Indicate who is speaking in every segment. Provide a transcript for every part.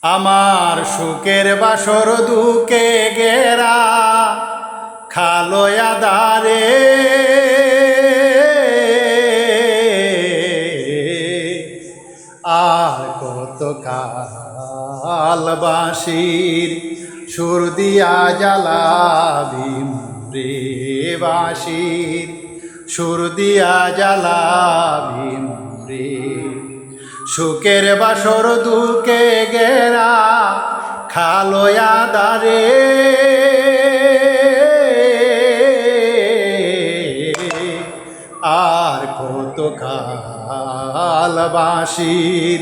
Speaker 1: আমার সুখের বাসর দুকে গেরা খালয়া দারে আর কত কাল বাঁশির সুর দিয়া জ্বালাবি রে বাঁশির সুর দিয়া জ্বালাবি রে সুখের বাসর দুকে গেরা খালয়া দারে আর কত কাল বাঁশির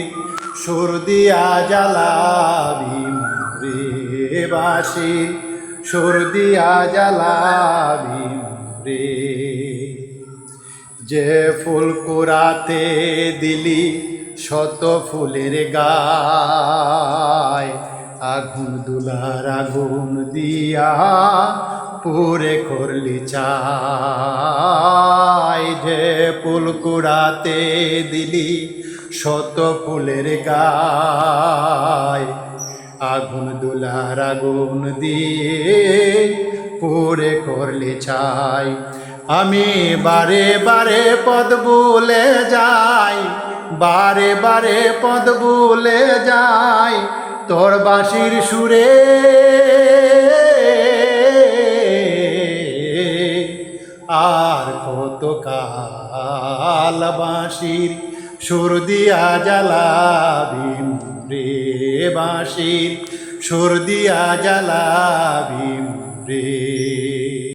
Speaker 1: সুর দিয়া জ্বালাবি রে বাঁশির সুর দিয়া জ্বালাবি রে যে ফুল কুড়াতে দিলি শত ফুলের গায় আগুন দুলার আগুন দিয়া পুরে করলি চাই যে ফুল কুড়াতে দিলি শত ফুলের গায় আগুন দুলার আগুন দিয়ে পুরে করলি চাই আমি বারে বারে পদ ভুলে যাই বারে বারে পদ ভুলে যাই তোর বাঁশির সুরে আর কত কাল বাঁশির সুর দিয়া জ্বালাবি রে বাঁশির সুর দিয়া জ্বালাবি রে।